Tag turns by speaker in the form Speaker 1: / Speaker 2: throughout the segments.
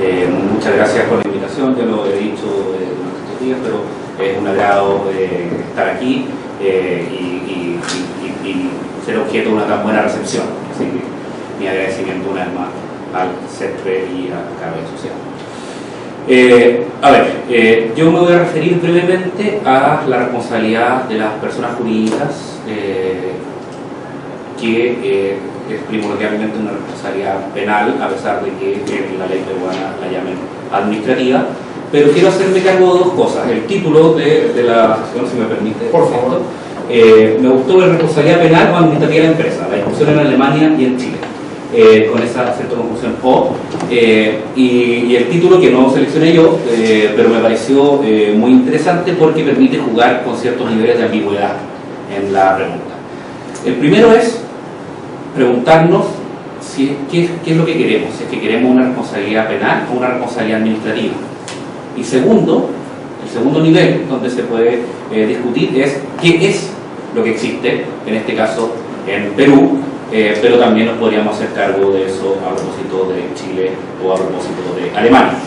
Speaker 1: Muchas gracias por la invitación, ya lo he dicho durante estos días, pero es un agrado estar aquí y ser objeto de una tan buena recepción. Así que mi agradecimiento una vez más al CETRE y a Carrera Social. Yo me voy a referir brevemente a la responsabilidad de las personas jurídicas, que es primordialmente una responsabilidad penal, a pesar de que la ley peruana la llamen administrativa. Pero quiero hacerme cargo de dos cosas. El título de la sesión, si me permite. Por favor. Me gustó la responsabilidad penal o administrativa de la empresa, la discusión en Alemania y en Chile. Con esa cierta confusión y el título que no seleccioné yo, pero me pareció muy interesante porque permite jugar con ciertos niveles de ambigüedad en la pregunta. El primero es preguntarnos qué es lo que queremos, si es que queremos una responsabilidad penal o una responsabilidad administrativa. Y segundo, el segundo nivel donde se puede discutir es qué es lo que existe, en este caso en Perú, pero también nos podríamos hacer cargo de eso a propósito de Chile o a propósito de Alemania.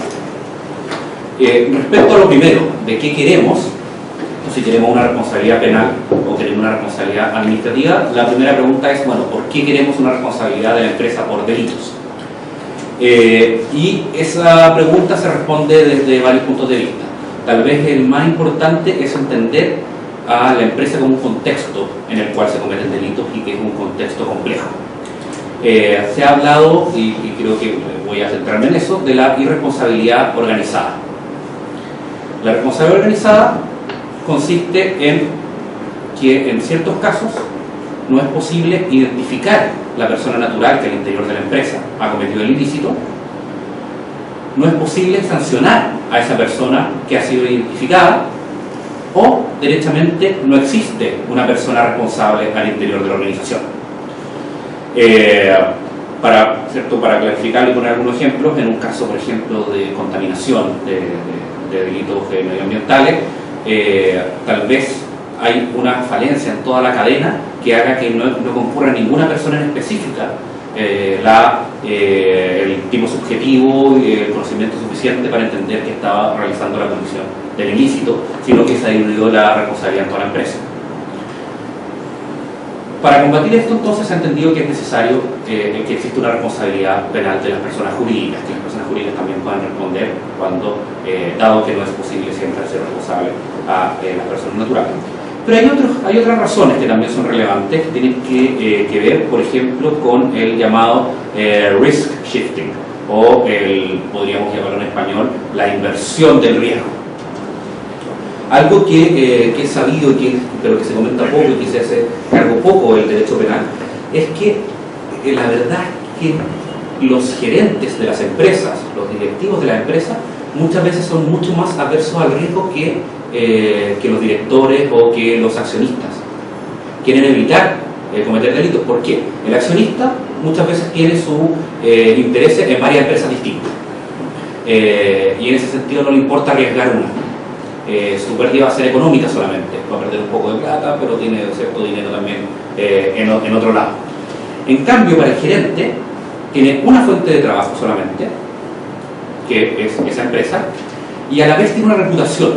Speaker 1: Respecto a lo primero, de qué queremos, o si queremos una responsabilidad penal o queremos una responsabilidad administrativa, la primera pregunta es, bueno, ¿por qué queremos una responsabilidad de la empresa por delitos? Y esa pregunta se responde desde varios puntos de vista. Tal vez el más importante es entender a la empresa como un contexto en el cual se cometen delitos y que es un contexto complejo. Se ha hablado, y creo que voy a centrarme en eso, de la irresponsabilidad organizada. La responsabilidad organizada consiste en que en ciertos casos no es posible identificar la persona natural que al interior de la empresa ha cometido el ilícito, no es posible sancionar a esa persona que ha sido identificada, o derechamente no existe una persona responsable al interior de la organización. Para clarificar y poner algunos ejemplos, en un caso, por ejemplo, de contaminación de delitos medioambientales, tal vez hay una falencia en toda la cadena que haga que no concurra ninguna persona en específica el tipo subjetivo y el conocimiento suficiente para entender que estaba realizando la comisión del ilícito, sino que se ha diluido la responsabilidad en toda la empresa. Para combatir esto, entonces, se ha entendido que es necesario que exista una responsabilidad penal de las personas jurídicas, que las personas jurídicas también puedan responder cuando, dado que no es posible siempre ser responsable a las personas naturales. Pero hay otras razones que también son relevantes, que tienen que ver, por ejemplo, con el llamado risk shifting, o podríamos llamarlo en español, la inversión del riesgo. Algo que es sabido, pero que se comenta poco y que se hace cargo poco del derecho penal, es que la verdad es que los gerentes de las empresas, los directivos de la empresa, muchas veces son mucho más adversos al riesgo que los directores o que los accionistas. Quieren evitar cometer delitos. ¿Por qué? El accionista muchas veces tiene su interés en varias empresas distintas, y en ese sentido no le importa arriesgar una. Su pérdida va a ser económica solamente, va a perder un poco de plata, pero tiene cierto dinero también en otro lado. En cambio, para el gerente, tiene una fuente de trabajo solamente, que es esa empresa, y a la vez tiene una reputación.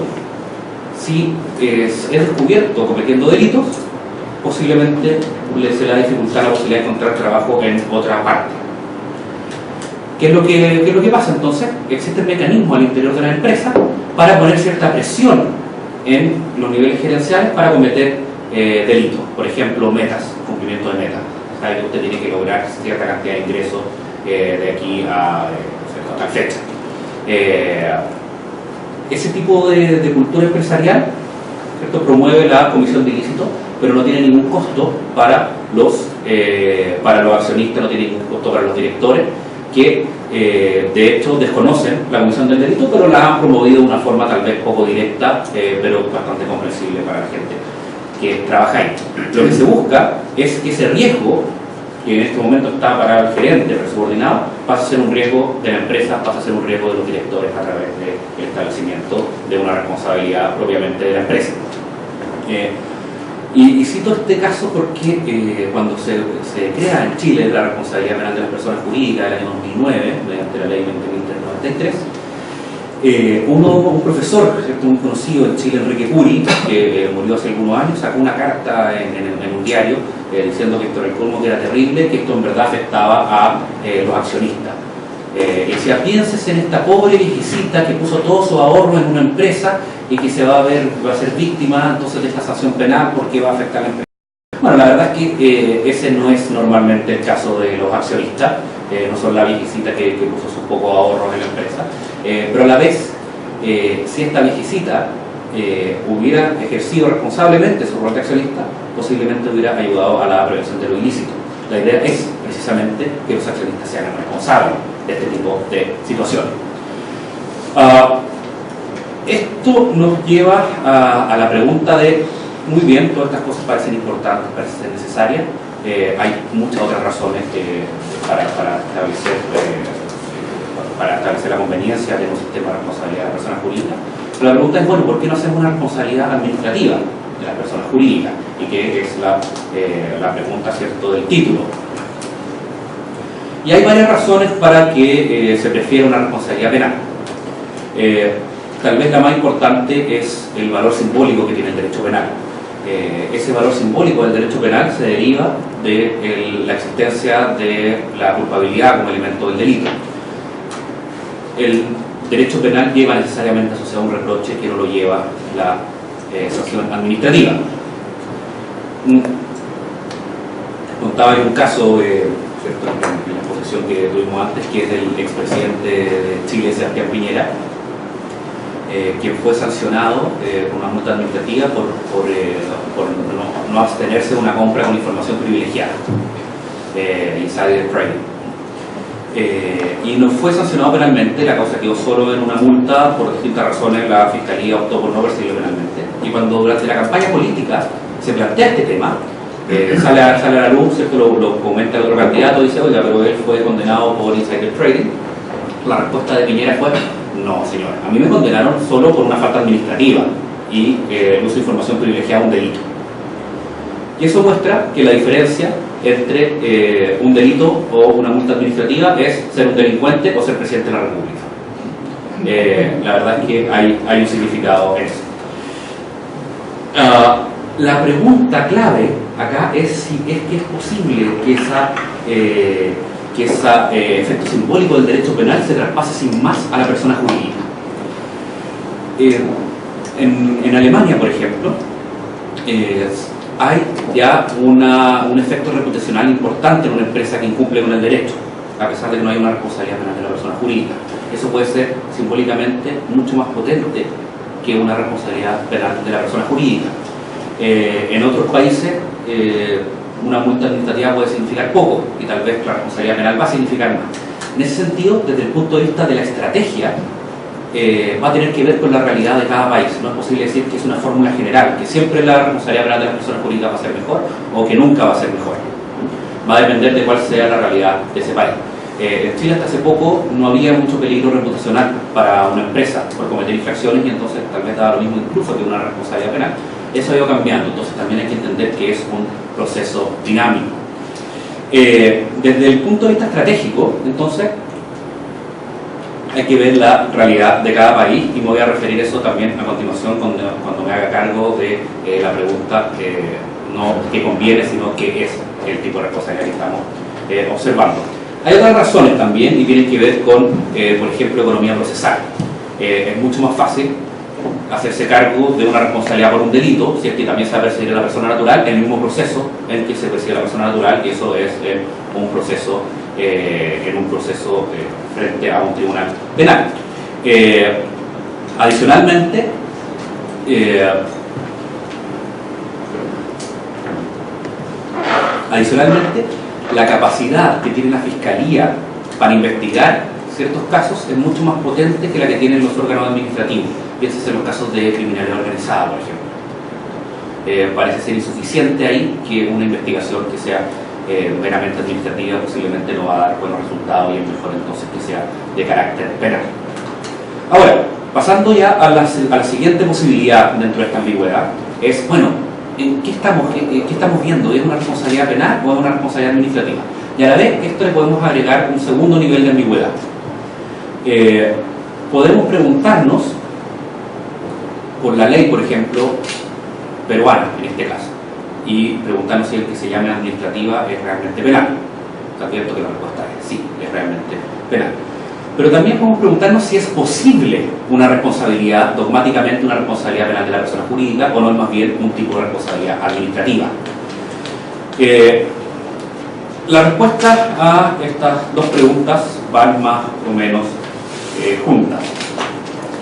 Speaker 1: Si es descubierto cometiendo delitos, posiblemente se le va a dificultar la posibilidad de encontrar trabajo en otra parte. ¿Qué es lo que pasa entonces? Existen mecanismos al interior de la empresa para poner cierta presión en los niveles gerenciales para cometer delitos. Por ejemplo, metas, cumplimiento de metas. Sabe que usted tiene que lograr cierta cantidad de ingresos de aquí a tal fecha. Ese tipo de cultura empresarial, ¿cierto?, promueve la comisión de ilícito, pero no tiene ningún costo para los accionistas, no tiene ningún costo para los directores, que de hecho desconocen la comisión del delito, pero la han promovido de una forma tal vez poco directa, pero bastante comprensible para la gente que trabaja ahí. Lo que se busca es que ese riesgo, que en este momento está para el gerente, para el subordinado, pasa a ser un riesgo de la empresa, pasa a ser un riesgo de los directores a través del establecimiento de una responsabilidad propiamente de la empresa. Y cito este caso porque cuando se crea en Chile la responsabilidad penal de las personas jurídicas del año 2009, mediante la ley 20.393, un profesor, ¿cierto?, muy conocido en Chile, Enrique Puri, que murió hace algunos años, sacó una carta en un diario diciendo que esto era el colmo, que era terrible, que esto en verdad afectaba a los accionistas. Y decía, piénsese en esta pobre viejecita que puso todo su ahorro en una empresa y que va a ser víctima entonces de esta sanción penal porque va a afectar a la empresa. Bueno, la verdad es que ese no es normalmente el caso de los accionistas, no son la viejecita que puso sus pocos ahorros en la empresa, pero a la vez, si esta viejecita hubiera ejercido responsablemente su rol de accionista, posiblemente hubiera ayudado a la prevención de lo ilícito. La idea es precisamente que los accionistas se hagan responsables de este tipo de situaciones. Esto nos lleva a la pregunta de, muy bien, todas estas cosas parecen importantes, parecen necesarias, hay muchas otras razones para establecer la conveniencia de un sistema de responsabilidad de personas jurídicas, pero la pregunta es, bueno, ¿por qué no hacemos una responsabilidad administrativa de las personas jurídicas? Y que es la pregunta, ¿cierto?, del título. Y hay varias razones para que se prefiera una responsabilidad penal. Tal vez la más importante es el valor simbólico que tiene el derecho penal. Ese valor simbólico del derecho penal se deriva de la existencia de la culpabilidad como elemento del delito. El derecho penal lleva necesariamente asociado un reproche que no lo lleva la sanción administrativa. Contaba en un caso, ¿cierto?, en la exposición que tuvimos antes, que es del expresidente de Chile, Sebastián Piñera, quien fue sancionado con una multa administrativa por no abstenerse de una compra con información privilegiada, insider trading. Y no fue sancionado penalmente, la causa quedó solo en una multa. Por distintas razones la Fiscalía optó por no perseguirlo penalmente. Y cuando durante la campaña política se plantea este tema, sale a la luz, ¿cierto?, lo comenta el otro candidato, dice, oiga, pero él fue condenado por insider trading. La respuesta de Piñera fue, no, señor, a mí me condenaron solo por una falta administrativa y el uso de información privilegiada, un delito. Y eso muestra que la diferencia entre un delito o una multa administrativa es ser un delincuente o ser presidente de la República. La verdad es que hay un significado en eso. La pregunta clave acá es si es que es posible que ese efecto simbólico del derecho penal se traspase sin más a la persona jurídica. En Alemania, por ejemplo, hay ya un efecto reputacional importante en una empresa que incumple con el derecho, a pesar de que no hay una responsabilidad penal de la persona jurídica. Eso puede ser simbólicamente mucho más potente que una responsabilidad penal de la persona jurídica. En otros países, una multa administrativa puede significar poco y tal vez la responsabilidad penal va a significar más. En ese sentido, desde el punto de vista de la estrategia, va a tener que ver con la realidad de cada país. No es posible decir que es una fórmula general, que siempre la responsabilidad penal de las personas jurídicas va a ser mejor o que nunca va a ser mejor. Va a depender de cuál sea la realidad de ese país. En Chile hasta hace poco no había mucho peligro reputacional para una empresa por cometer infracciones y entonces tal vez daba lo mismo incluso que una responsabilidad penal. Eso ha ido cambiando, entonces también hay que entender que es un proceso dinámico. Desde el punto de vista estratégico, entonces, hay que ver la realidad de cada país y me voy a referir a eso también a continuación cuando me haga cargo de la pregunta no qué conviene, sino qué es el tipo de responsabilidad que estamos observando. Hay otras razones también y tienen que ver con, por ejemplo, economía procesal. Es mucho más fácil hacerse cargo de una responsabilidad por un delito si es que también se va a perseguir a la persona natural en el mismo proceso en que se persigue a la persona natural, y eso es un proceso frente a un tribunal penal. Adicionalmente, la capacidad que tiene la Fiscalía para investigar ciertos casos es mucho más potente que la que tienen los órganos administrativos. Piensen en los casos de criminalidad organizada, por ejemplo. Parece ser insuficiente ahí que una investigación que sea meramente administrativa posiblemente no va a dar buenos resultados y es mejor entonces que sea de carácter penal. Ahora, pasando ya a la siguiente posibilidad dentro de esta ambigüedad, es, bueno, ¿en qué estamos viendo? ¿Es una responsabilidad penal o es una responsabilidad administrativa? Y a la vez, esto le podemos agregar un segundo nivel de ambigüedad. Podemos preguntarnos por la ley, por ejemplo, peruana, en este caso, y preguntarnos si el que se llame administrativa es realmente penal. Está cierto que la respuesta es sí, es realmente penal. Pero también podemos preguntarnos si es posible una responsabilidad, dogmáticamente una responsabilidad penal de la persona jurídica, o no es más bien un tipo de responsabilidad administrativa. La respuesta a estas dos preguntas van más o menos juntas.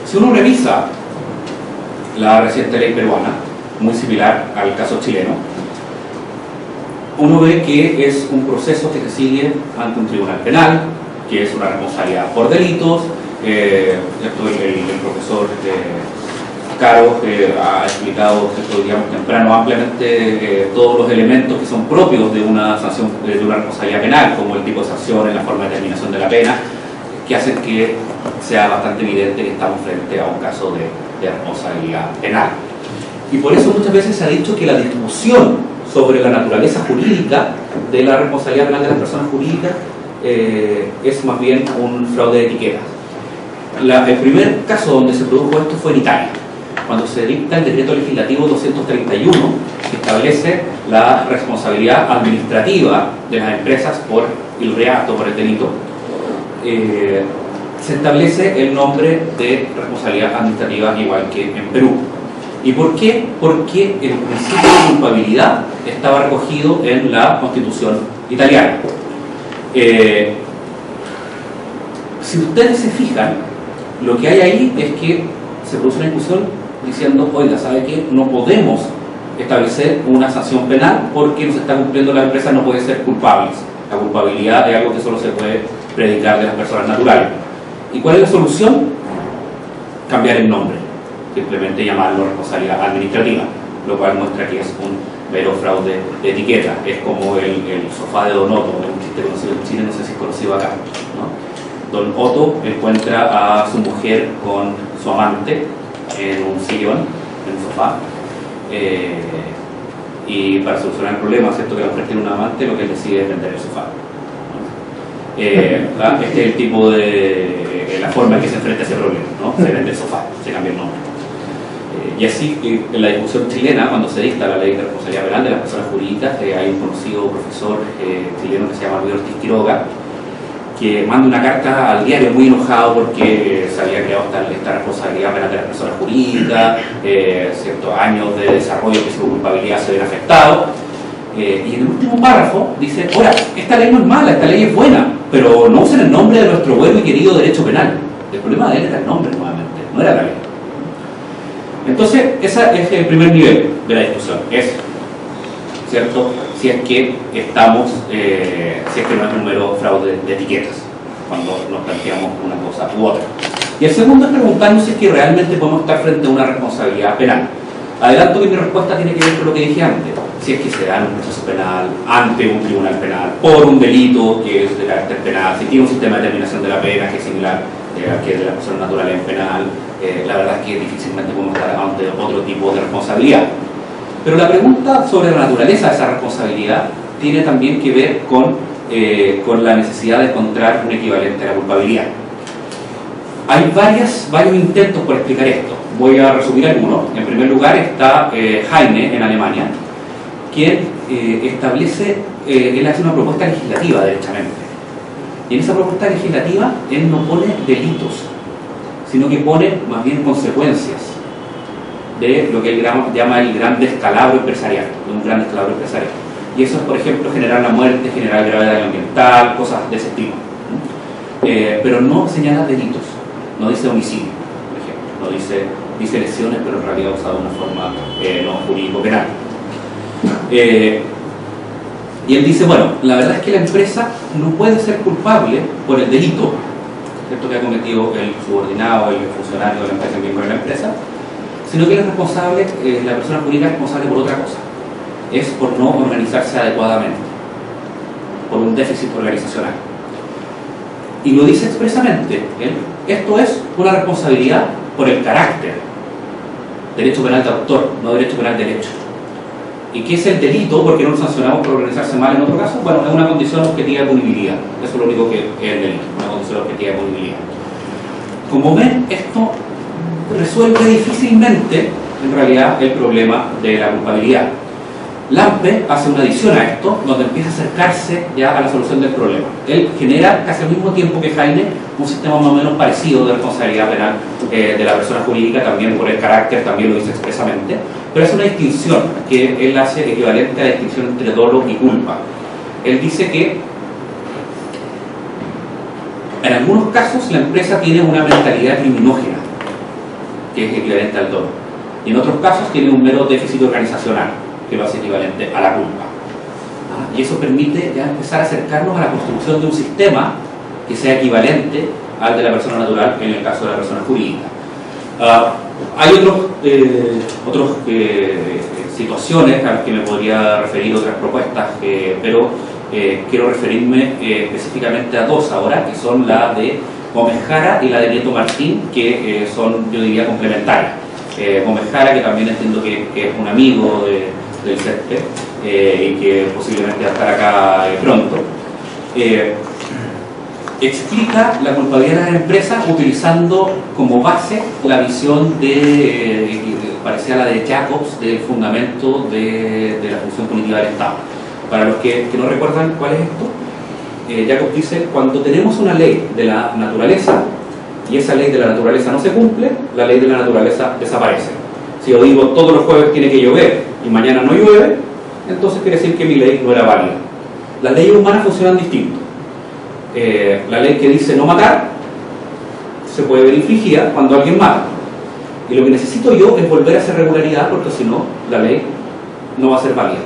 Speaker 1: Si uno revisa la reciente ley peruana, muy similar al caso chileno, uno ve que es un proceso que se sigue ante un tribunal penal, que es una responsabilidad por delitos. El profesor Caro ha explicado, digamos, temprano ampliamente todos los elementos que son propios de una sanción, de una responsabilidad penal, como el tipo de sanción, la forma de determinación de la pena, que hacen que sea bastante evidente que estamos frente a un caso de responsabilidad penal. Y por eso muchas veces se ha dicho que la discusión sobre la naturaleza jurídica de la responsabilidad penal de las personas jurídicas es más bien un fraude de etiquetas. El primer caso donde se produjo esto fue en Italia, cuando se dicta el decreto legislativo 231, que establece la responsabilidad administrativa de las empresas por el reato, por el delito. Se establece el nombre de responsabilidad administrativa igual que en Perú. ¿Y por qué? Porque el principio de culpabilidad estaba recogido en la Constitución italiana. Si ustedes se fijan, lo que hay ahí es que se produce una discusión diciendo, oiga, ¿sabe qué? No podemos establecer una sanción penal porque no se está cumpliendo, las empresas no pueden ser culpables. La culpabilidad es algo que solo se puede predicar de las personas naturales. ¿Y cuál es la solución? Cambiar el nombre, simplemente llamarlo responsabilidad administrativa, lo cual muestra que es un mero fraude de etiqueta. Es como el sofá de Don Otto, un chiste conocido en Chile, no sé si es conocido acá, ¿no? Don Otto encuentra a su mujer con su amante en un sillón, en un sofá, y para solucionar el problema, ¿cierto?, que la mujer tiene un amante, lo que él decide es vender el sofá. Este es el tipo de la forma en que se enfrenta a ese problema, ¿no? Se vende el sofá, se cambia el nombre. Y así, en la discusión chilena, cuando se dicta la ley de responsabilidad penal de las personas jurídicas, hay un conocido profesor chileno que se llama Luis Ortiz Quiroga, que manda una carta al diario muy enojado porque se había creado esta responsabilidad penal de las personas jurídicas, ciertos años de desarrollo que su culpabilidad se ven afectados. Y en el último párrafo dice, ahora, esta ley no es mala, esta ley es buena, pero no usen el nombre de nuestro bueno y querido derecho penal. El problema de él era el nombre nuevamente, no era la ley. Entonces, ese es el primer nivel de la discusión, es, ¿cierto?, si es que estamos, si es que no es un mero fraude de etiquetas, cuando nos planteamos una cosa u otra. Y el segundo es preguntarnos si es que realmente podemos estar frente a una responsabilidad penal. Adelanto que mi respuesta tiene que ver con lo que dije antes. Si es que se da un proceso penal ante un tribunal penal por un delito que es de carácter penal, si tiene un sistema de determinación de la pena que es similar al que es de la persona natural en penal, la verdad es que difícilmente podemos estar ante otro tipo de responsabilidad. Pero la pregunta sobre la naturaleza de esa responsabilidad tiene también que ver con la necesidad de encontrar un equivalente a la culpabilidad. Hay varios intentos por explicar esto. Voy a resumir algunos. En primer lugar está Heine, en Alemania, quien establece, él hace una propuesta legislativa, derechamente. Y en esa propuesta legislativa, él no pone delitos, sino que pone más bien consecuencias de lo que él llama el gran descalabro empresarial, un gran descalabro empresarial. Y eso es, por ejemplo, generar la muerte, generar gravedad ambiental, cosas de ese tipo. Pero no señala delitos, no dice homicidio, por ejemplo, no dice lesiones, pero en realidad usado de una forma no jurídico-penal. Y él dice, bueno, la verdad es que la empresa no puede ser culpable por el delito, ¿cierto?, que ha cometido el subordinado, el funcionario de la empresa, el miembro de la empresa, sino que él es responsable, la persona jurídica es responsable por otra cosa, es por no organizarse adecuadamente, por un déficit organizacional. Y lo dice expresamente, esto es una responsabilidad por el carácter, derecho penal de autor, no derecho penal de hecho. ¿Y qué es el delito? ¿Por qué no lo sancionamos por organizarse mal en otro caso? Bueno, es una condición objetiva de punibilidad. Eso es lo único que es el delito, una condición objetiva de punibilidad. Como ven, esto resuelve difícilmente, en realidad, el problema de la culpabilidad. Lampe hace una adición a esto, donde empieza a acercarse ya a la solución del problema. Él genera, casi al mismo tiempo que Heine, un sistema más o menos parecido de responsabilidad penal de la persona jurídica, también por el carácter, también lo dice expresamente, pero hace una distinción que él hace equivalente a la distinción entre dolo y culpa. Él dice que en algunos casos la empresa tiene una mentalidad criminógena, que es equivalente al dolo, y en otros casos tiene un mero déficit organizacional, que lo hace equivalente a la culpa. Y eso permite ya empezar a acercarnos a la construcción de un sistema que sea equivalente al de la persona natural en el caso de la persona jurídica. Hay otras situaciones a las que me podría referir, otras propuestas, pero quiero referirme específicamente a dos ahora, que son la de Gómez Jara y la de Nieto Martín, que son, yo diría, complementarias. Gómez Jara, que también entiendo que es un amigo del CESPE y que posiblemente va a estar acá pronto, explica la culpabilidad de las empresas utilizando como base la visión parecida a la de Jacobs del fundamento de la función punitiva del Estado. Para los que no recuerdan cuál es esto, Jacobs dice: cuando tenemos una ley de la naturaleza y esa ley de la naturaleza no se cumple, la ley de la naturaleza desaparece. Si yo digo todos los jueves tiene que llover y mañana no llueve, entonces quiere decir que mi ley no era válida. Las leyes humanas funcionan distinto. La ley que dice no matar se puede ver infringida cuando alguien mata. Y lo que necesito yo es volver a esa regularidad, porque si no, la ley no va a ser válida.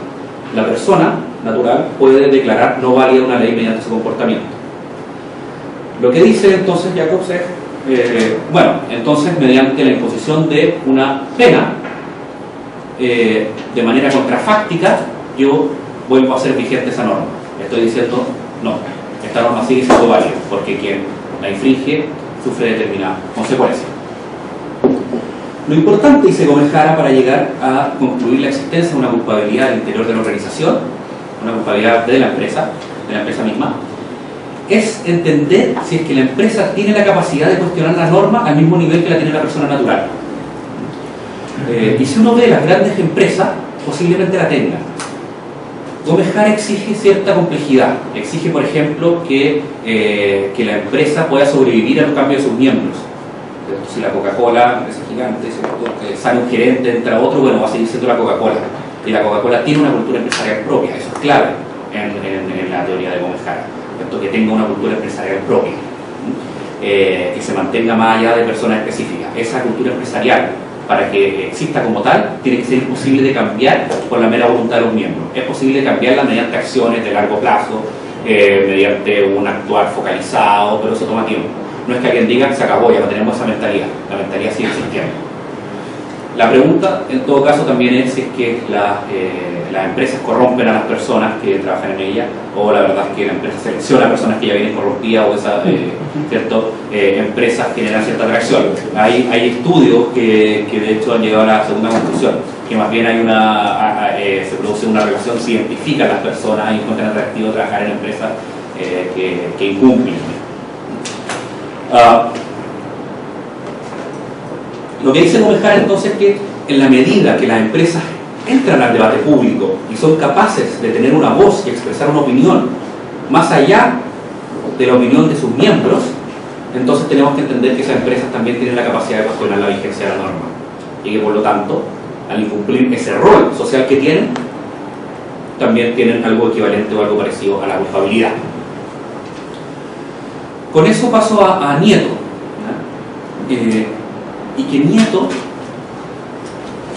Speaker 1: La persona natural puede declarar no válida una ley mediante su comportamiento. Lo que dice entonces Jacobs es, entonces mediante la imposición de una pena de manera contrafáctica, yo vuelvo a hacer vigente esa norma. Estoy diciendo, no, esta norma sigue siendo válida, porque quien la infringe sufre determinadas consecuencias. Lo importante, dice Gómez Jara, para llegar a concluir la existencia de una culpabilidad al interior de la organización, una culpabilidad de la empresa misma, es entender si es que la empresa tiene la capacidad de cuestionar la norma al mismo nivel que la tiene la persona natural. Y si uno ve las grandes empresas, posiblemente la tenga. Gómez Jara exige cierta complejidad. Exige, por ejemplo, que la empresa pueda sobrevivir a los cambios de sus miembros. Si la Coca-Cola, empresa gigante, sale un gerente, entra otro, bueno, va a seguir siendo la Coca-Cola. Y la Coca-Cola tiene una cultura empresarial propia, eso es clave en la teoría de Gómez Jara. Que tenga una cultura empresarial propia, que se mantenga más allá de personas específicas. Esa cultura empresarial, para que exista como tal, tiene que ser imposible de cambiar por la mera voluntad de los miembros. Es posible cambiarla mediante acciones de largo plazo, mediante un actuar focalizado, pero eso toma tiempo. No es que alguien diga, se acabó, ya no tenemos esa mentalidad. La mentalidad sigue existiendo. La pregunta, en todo caso, también es si es que las empresas corrompen a las personas que trabajan en ellas, o la verdad es que la empresa selecciona a personas que ya vienen corrompidas, o esas empresas generan cierta atracción. Hay estudios que de hecho han llegado a la segunda conclusión, que más bien se produce una relación, se identifica a las personas y encuentran atractivo trabajar en empresas que incumplen. Lo que dice Gómez Jara entonces es que en la medida que las empresas entran al debate público y son capaces de tener una voz y expresar una opinión más allá de la opinión de sus miembros, entonces tenemos que entender que esas empresas también tienen la capacidad de cuestionar la vigencia de la norma y que por lo tanto, al incumplir ese rol social que tienen, también tienen algo equivalente o algo parecido a la culpabilidad. Con eso paso a Nieto, y que Nieto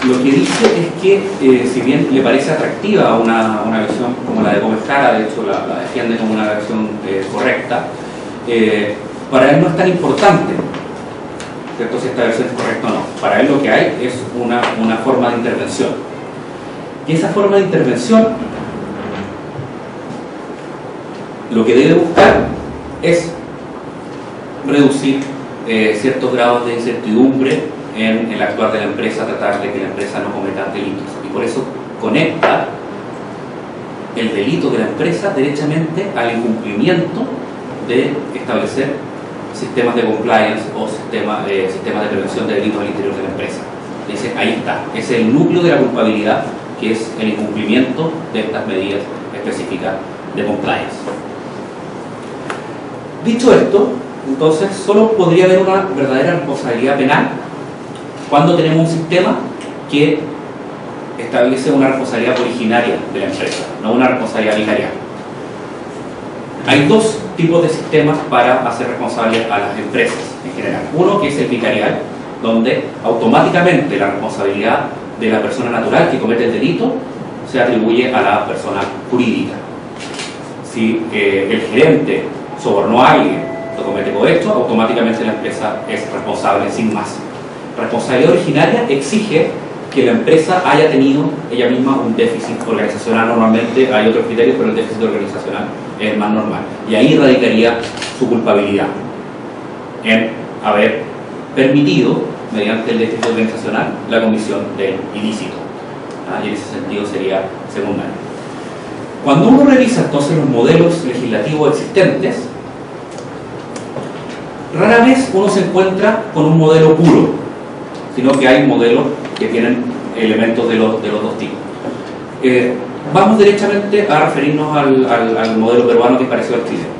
Speaker 1: lo que dice es que si bien le parece atractiva una versión como la de Gómez Jara, de hecho la defiende como una versión correcta, para él no es tan importante, ¿cierto?, si esta versión es correcta o no. Para él lo que hay es una forma de intervención, y esa forma de intervención lo que debe buscar es reducir ciertos grados de incertidumbre en el actuar de la empresa, tratar de que la empresa no cometa delitos. Y por eso conecta el delito de la empresa derechamente al incumplimiento de establecer sistemas de compliance o sistemas de prevención de delitos al interior de la empresa. Dice, ahí está, es el núcleo de la culpabilidad, que es el incumplimiento de estas medidas específicas de compliance. Dicho esto, entonces solo podría haber una verdadera responsabilidad penal cuando tenemos un sistema que establece una responsabilidad originaria de la empresa, no una responsabilidad vicarial. Hay dos tipos de sistemas para hacer responsables a las empresas en general. Uno que es el vicarial, donde automáticamente la responsabilidad de la persona natural que comete el delito se atribuye a la persona jurídica. Si el gerente sobornó a alguien, lo comete cohecho, automáticamente la empresa es responsable sin más. Responsabilidad originaria exige que la empresa haya tenido ella misma un déficit organizacional. Normalmente hay otros criterios, pero el déficit organizacional es el más normal. Y ahí radicaría su culpabilidad en haber permitido, mediante el déficit organizacional, la comisión del ilícito. Y en ese sentido sería secundario. Cuando uno revisa entonces los modelos legislativos existentes, rara vez uno se encuentra con un modelo puro, sino que hay modelos que tienen elementos de los dos tipos. Vamos derechamente a referirnos al modelo peruano que es parecido al chileno.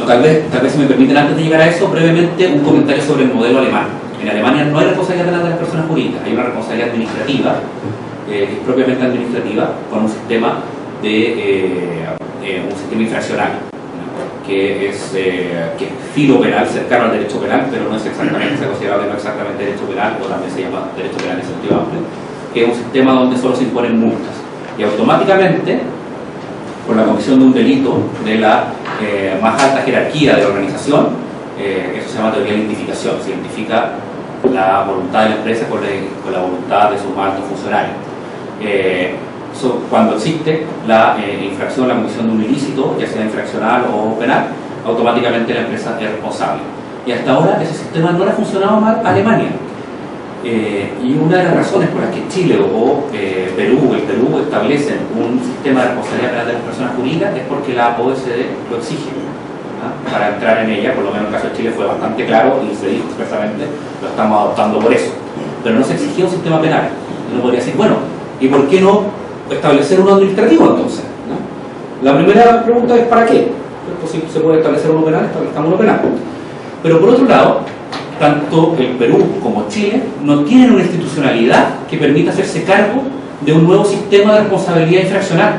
Speaker 1: Tal vez si me permiten, antes de llegar a eso, brevemente un comentario sobre el modelo alemán. En Alemania no hay responsabilidad penal de las personas jurídicas, hay una responsabilidad administrativa, que es propiamente administrativa, con un sistema infraccional, que es filo penal, cercano al derecho penal, pero no es exactamente, se considera que no es exactamente derecho penal, o también se llama derecho penal en sentido amplio, que es un sistema donde solo se imponen multas. Y automáticamente, por la comisión de un delito de la más alta jerarquía de la organización, eso se llama teoría de identificación, se identifica la voluntad de la empresa con la voluntad de sus más altos funcionarios. Cuando existe la infracción, la comisión de un ilícito, ya sea infraccional o penal, automáticamente la empresa es responsable. Y hasta ahora ese sistema no le ha funcionado mal a Alemania. Y una de las razones por las que Chile o el Perú establecen un sistema de responsabilidad penal de las personas jurídicas es porque la OECD lo exige. Para entrar en ella, por lo menos en el caso de Chile fue bastante claro y se dijo expresamente, lo estamos adoptando por eso. Pero no se exigía un sistema penal. Uno podría decir, bueno, ¿y por qué no establecer uno administrativo entonces? La primera pregunta es ¿para qué? Pues si se puede establecer uno penal, establezcamos uno penal. Pero por otro lado, tanto el Perú como Chile no tienen una institucionalidad que permita hacerse cargo de un nuevo sistema de responsabilidad infraccional.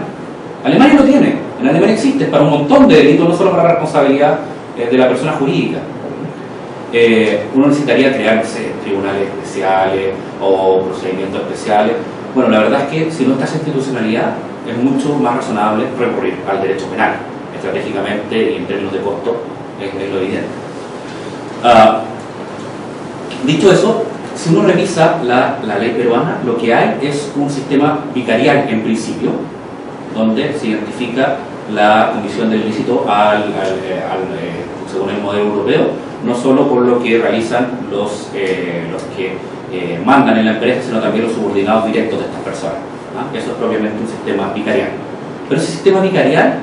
Speaker 1: Alemania lo tiene. En Alemania existe para un montón de delitos, no solo para la responsabilidad de la persona jurídica. Uno necesitaría crear, no sé, tribunales especiales o procedimientos especiales. Bueno, la verdad es que si no está esa institucionalidad, es mucho más razonable recurrir al derecho penal. Estratégicamente y en términos de costo, es lo evidente. Dicho eso, si uno revisa la ley peruana, lo que hay es un sistema vicarial en principio, donde se identifica la comisión del ilícito según el modelo europeo, no solo por lo que realizan los que mandan en la empresa, sino también los subordinados directos de estas personas. Eso es propiamente un sistema vicarial. Pero ese sistema vicarial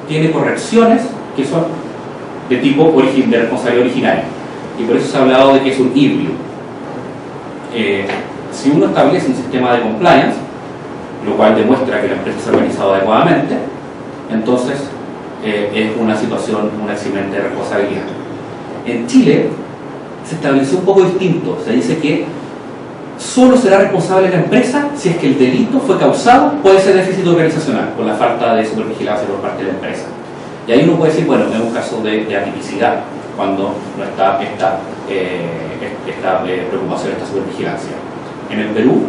Speaker 1: tiene correcciones que son de tipo de responsabilidad originaria. Y por eso se ha hablado de que es un híbrido. Si uno establece un sistema de compliance, lo cual demuestra que la empresa se ha organizado adecuadamente, entonces es una situación, un eximente de responsabilidad. En Chile se estableció un poco distinto. Se dice que solo será responsable la empresa si es que el delito fue causado por ese déficit organizacional, por la falta de supervigilancia por parte de la empresa. Y ahí uno puede decir, bueno, es un caso de atipicidad, cuando no está esta preocupación, esta supervigilancia. En el Perú,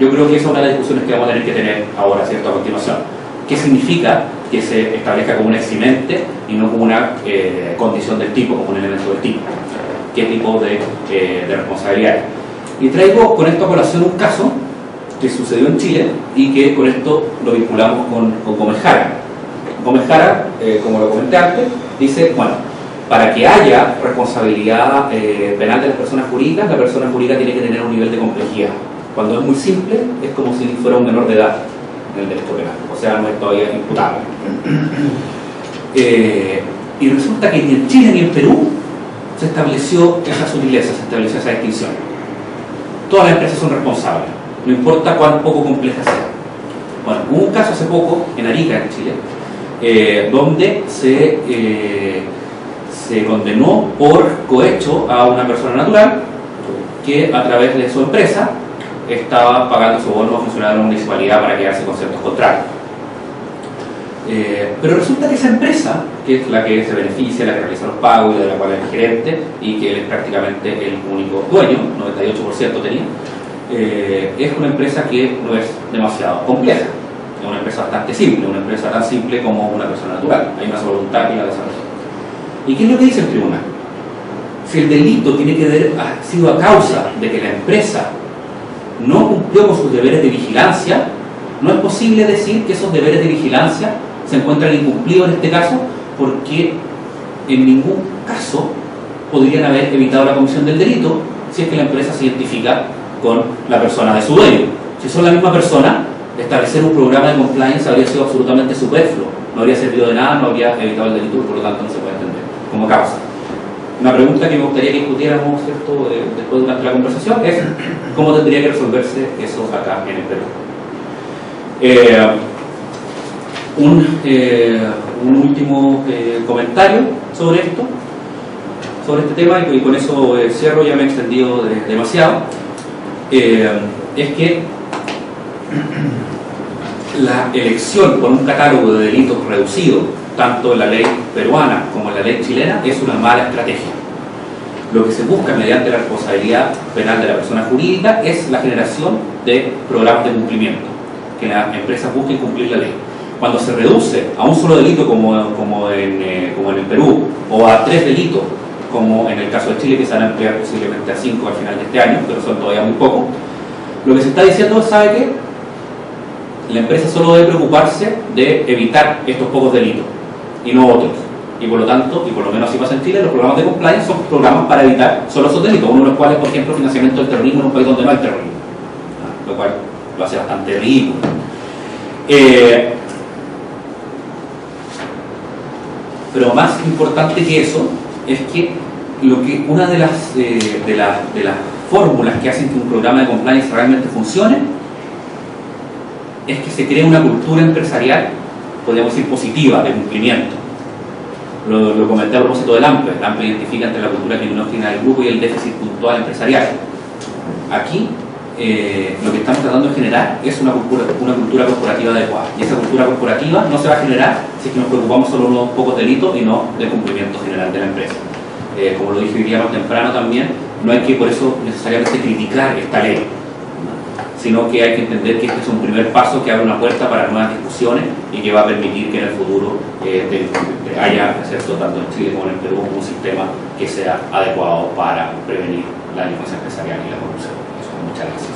Speaker 1: yo creo que esa es una de las discusiones que vamos a tener que tener ahora, ¿cierto?, a continuación. ¿Qué significa que se establezca como un eximente y no como una condición del tipo, como un elemento del tipo? ¿Qué tipo de responsabilidad? Y traigo con esto a colación un caso que sucedió en Chile y que con esto lo vinculamos con Gómez Jara. Gómez Jara, como lo comenté antes, dice, bueno, para que haya responsabilidad penal de las personas jurídicas, la persona jurídica tiene que tener un nivel de complejidad. Cuando es muy simple, es como si fuera un menor de edad en el derecho penal, o sea, no es todavía imputable. Y resulta que ni en Chile ni en Perú se estableció esa sutileza, se estableció esa distinción. Todas las empresas son responsables, no importa cuán poco compleja sea. Bueno, hubo un caso hace poco en Arica, en Chile, donde se condenó por cohecho a una persona natural que a través de su empresa estaba pagando su bono a funcionarios de la municipalidad para quedarse con ciertos contratos. Pero resulta que esa empresa, que es la que se beneficia, la que realiza los pagos y de la cual es el gerente y que él es prácticamente el único dueño, 98% tenía, es una empresa que no es demasiado compleja, es una empresa bastante simple, una empresa tan simple como una persona natural, hay una sola voluntad y la desarrolla. ¿Y qué es lo que dice el tribunal? Si el delito tiene que haber sido a causa de que la empresa no cumplió con sus deberes de vigilancia, no es posible decir que esos deberes de vigilancia se encuentran incumplidos en este caso, porque en ningún caso podrían haber evitado la comisión del delito si es que la empresa se identifica con la persona de su dueño. Si son la misma persona, establecer un programa de compliance habría sido absolutamente superfluo, no habría servido de nada, no habría evitado el delito y por lo tanto no se puede entender como causa. Una pregunta que me gustaría que discutiéramos, ¿cierto?, después durante la conversación es cómo tendría que resolverse eso acá en el Perú. Un último comentario sobre esto, sobre este tema, y con eso cierro, ya me he extendido demasiado. Es que la elección por un catálogo de delitos reducido, tanto en la ley peruana como en la ley chilena, es una mala estrategia. Lo que se busca mediante la responsabilidad penal de la persona jurídica es la generación de programas de cumplimiento, que las empresas busquen cumplir la ley. Cuando se reduce a un solo delito como en el Perú, o a 3 delitos como en el caso de Chile, que se van a ampliar posiblemente a 5 al final de este año, pero son todavía muy pocos, lo que se está diciendo es, ¿sabe qué? La empresa solo debe preocuparse de evitar estos pocos delitos y no otros. Y por lo tanto, y por lo menos así pasa en Chile, los programas de compliance son programas para evitar solo esos delitos, uno de los cuales, por ejemplo, financiamiento del terrorismo en un país donde no hay terrorismo, lo cual lo hace bastante ridículo. Pero más importante que eso es que una de las fórmulas que hacen que un programa de compliance realmente funcione es que se cree una cultura empresarial, podríamos decir positiva, de cumplimiento. Lo comenté a propósito del AMPE. El AMPE identifica entre la cultura criminógena del grupo y el déficit puntual empresarial. Aquí lo que estamos tratando de generar es una cultura corporativa adecuada, y esa cultura corporativa no se va a generar si es que nos preocupamos solo de unos pocos delitos y no del cumplimiento general de la empresa. Como lo dije hoy día más temprano también, no hay que por eso necesariamente criticar esta ley, sino que hay que entender que este es un primer paso que abre una puerta para nuevas discusiones y que va a permitir que en el futuro haya, ¿cierto?, tanto en Chile como en el Perú, un sistema que sea adecuado para prevenir la delincuencia empresarial y la corrupción. Muchas gracias.